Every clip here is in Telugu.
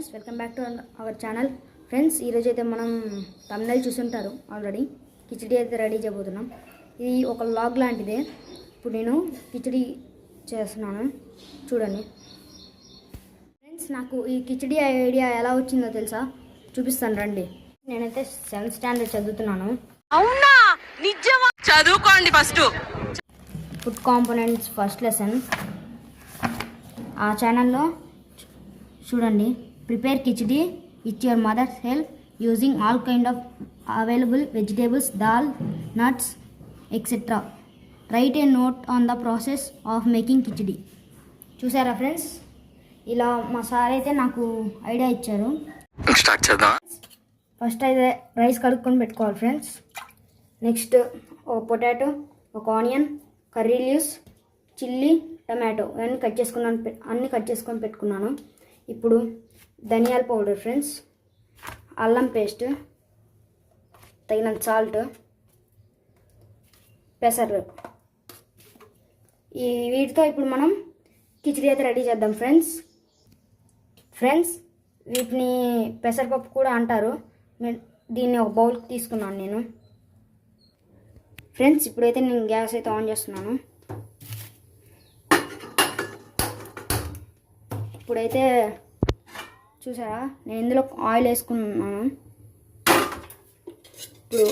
Friends, welcome back to our channel. Friends, ఈరోజు అయితే మనం తమిళ చూసుంటారు ఆల్రెడీ. కిచిడి అయితే రెడీ చేయబోతున్నాం. ఇది ఒక లాగ్ లాంటిదే. ఇప్పుడు నేను కిచిడి చేస్తున్నాను, చూడండి. ఫ్రెండ్స్, నాకు ఈ కిచిడి ఐడియా ఎలా వచ్చిందో తెలుసా? చూపిస్తాను రండి. నేనైతే 7th స్టాండర్డ్ చదువుతున్నాను. అవునా? నిజమా? చదువుకోండి first. Food components first lesson ఆ ఛానల్లో చూడండి. Prepare khichdi with your mother's help using all kind of available vegetables, dal, nuts, etcetera. Write a note on the process of making khichdi. చూసారా ఫ్రెండ్స్? ఇలా మా సార్ అయితే నాకు ఐడియా ఇచ్చారు. ఫస్ట్ అయితే రైస్ కడుక్కొని పెట్టుకోవాలి ఫ్రెండ్స్. నెక్స్ట్ ఒక పొటాటో, ఒక onion, curry leaves, chilli, tomato అన్నీ కట్ చేసుకొని పెట్టుకున్నాను. ఇప్పుడు ధనియాల పౌడర్ ఫ్రెండ్స్, అల్లం పేస్ట్, తగినంత సాల్ట్, పెసరు. ఈ వీటితో ఇప్పుడు మనం కిచిడి అయితే రెడీ చేద్దాం ఫ్రెండ్స్. వీటిని పెసరపప్పు కూడా అంటారు. దీన్ని ఒక బౌల్కి తీసుకున్నాను నేను. ఫ్రెండ్స్, ఇప్పుడైతే నేను గ్యాస్ అయితే ఆన్ చేస్తున్నాను. ఇప్పుడైతే చూసారా, నేను ఇందులో ఆయిల్ వేసుకున్నాను. ఇప్పుడు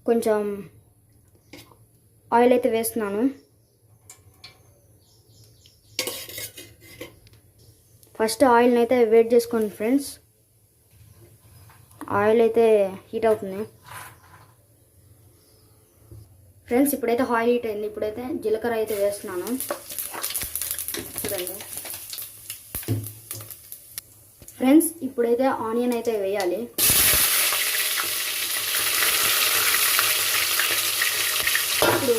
కొంచెం ఆయిల్ అయితే వేస్తున్నాను. ఫస్ట్ ఆయిల్ని అయితే వేడి చేసుకోండి ఫ్రెండ్స్. ఆయిల్ అయితే హీట్ అవుతుంది ఫ్రెండ్స్. ఇప్పుడైతే ఆయిల్ హీట్ అయింది. ఇప్పుడైతే జీలకర్ర అయితే వేస్తున్నాను. చూడండి ఫ్రెండ్స్, ఇప్పుడైతే ఆనియన్ అయితే వేయాలి. ఇప్పుడు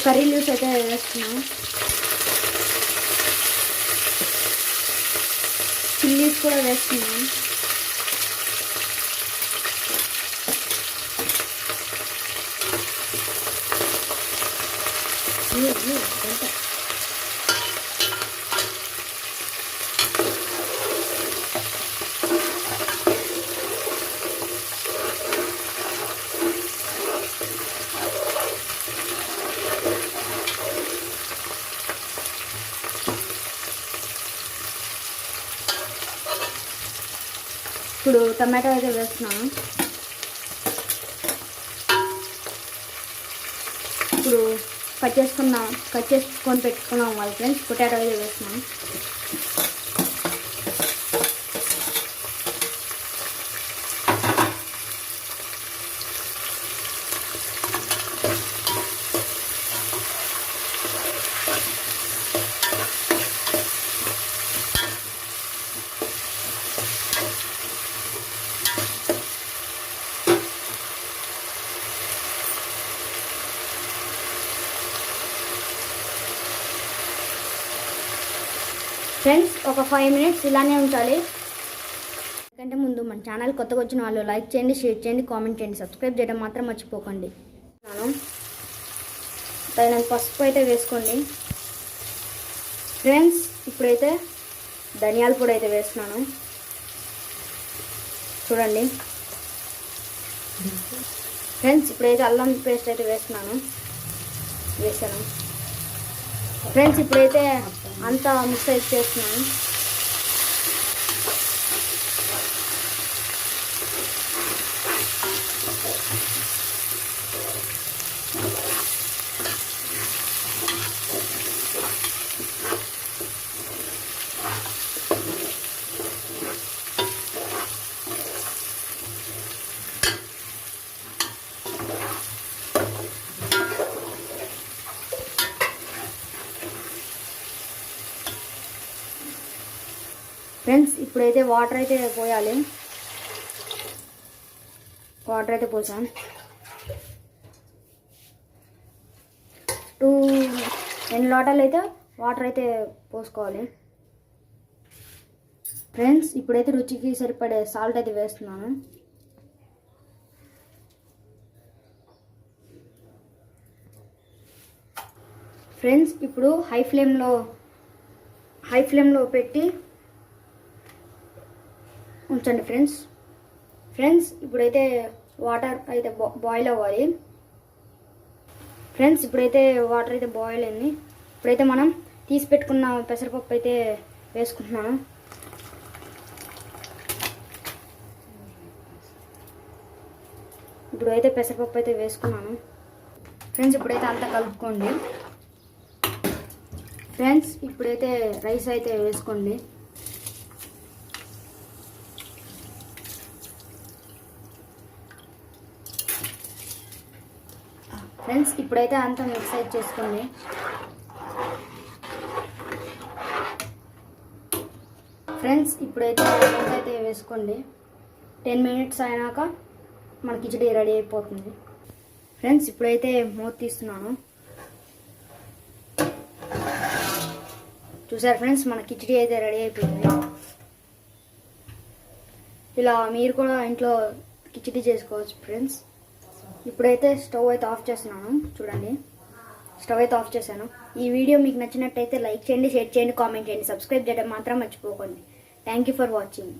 కర్రీ లీవ్స్ అయితే వేస్తున్నాను. చిల్లీస్ కూడా వేస్తున్నాను. ఇప్పుడు టమాటో అయితే వేస్తున్నాను. ఇప్పుడు కట్ చేసుకొని పెట్టుకున్నాం వాళ్ళ ఫ్రెండ్స్. పొటాటో అయితే వేస్తున్నాను. ఫ్రెండ్స్, ఒక 5 minutes ఇలానే ఉంచాలి. ఎందుకంటే ముందు మన ఛానల్ కొత్తగా వచ్చిన వాళ్ళు లైక్ చేయండి, షేర్ చేయండి, కామెంట్ చేయండి, సబ్స్క్రైబ్ చేయడం మాత్రం మర్చిపోకండి. తగినంత పసుపు అయితే వేసుకోండి ఫ్రెండ్స్. ఇప్పుడైతే ధనియాల పొడి అయితే వేస్తున్నాను. చూడండి ఫ్రెండ్స్, ఇప్పుడైతే అల్లం పేస్ట్ అయితే వేసాను ఫ్రెండ్స్. ఇప్పుడైతే అంతా మిక్స్ అయితే చేస్తున్నాను. ఫ్రెండ్స్, ఇప్పుడైతే వాటర్ అయితే పోయాలి. వాటర్ అయితే పోసాను. 2 లోటాలు అయితే వాటర్ అయితే పోసుకోవాలి ఫ్రెండ్స్. ఇప్పుడైతే రుచికి సరిపడే సాల్ట్ అయితే వేస్తున్నాను. ఫ్రెండ్స్, ఇప్పుడు హై హై ఫ్లేమ్లో పెట్టి ఉంచండి ఫ్రెండ్స్ ఇప్పుడైతే వాటర్ అయితే బాయిల్ అవ్వాలి ఫ్రెండ్స్. ఇప్పుడైతే వాటర్ అయితే బాయిల్ అయింది. ఇప్పుడైతే మనం తీసి పెట్టుకున్న పెసరపప్పు అయితే వేసుకుంటున్నాను. ఇప్పుడైతే పెసరపప్పు అయితే వేసుకున్నాను ఫ్రెండ్స్. ఇప్పుడైతే అంతా కలుపుకోండి ఫ్రెండ్స్. ఇప్పుడైతే రైస్ అయితే వేసుకోండి ఫ్రెండ్స్. ఇప్పుడైతే అంతా మిక్స్ అయితే చేసుకోండి ఫ్రెండ్స్. ఇప్పుడైతే రైస్ అయితే వేసుకోండి. 10 minutes అయినాక మన కిచడీ రెడీ అయిపోతుంది ఫ్రెండ్స్. ఇప్పుడైతే మూత తీస్తున్నాను. చూసారు ఫ్రెండ్స్, మన కిచడీ అయితే రెడీ అయిపోయింది. ఇలా మీరు కూడా ఇంట్లో కిచడీ చేసుకోవచ్చు ఫ్రెండ్స్. ఇప్పుడైతే స్టవ్ అయితే ఆఫ్ చేస్తున్నాను. చూడండి, స్టవ్ అయితే ఆఫ్ చేశాను. ఈ వీడియో మీకు నచ్చినట్టయితే లైక్ చేయండి, షేర్ చేయండి, కామెంట్ చేయండి, సబ్స్క్రైబ్ చేయడం మాత్రం మర్చిపోకండి. Thank you for watching.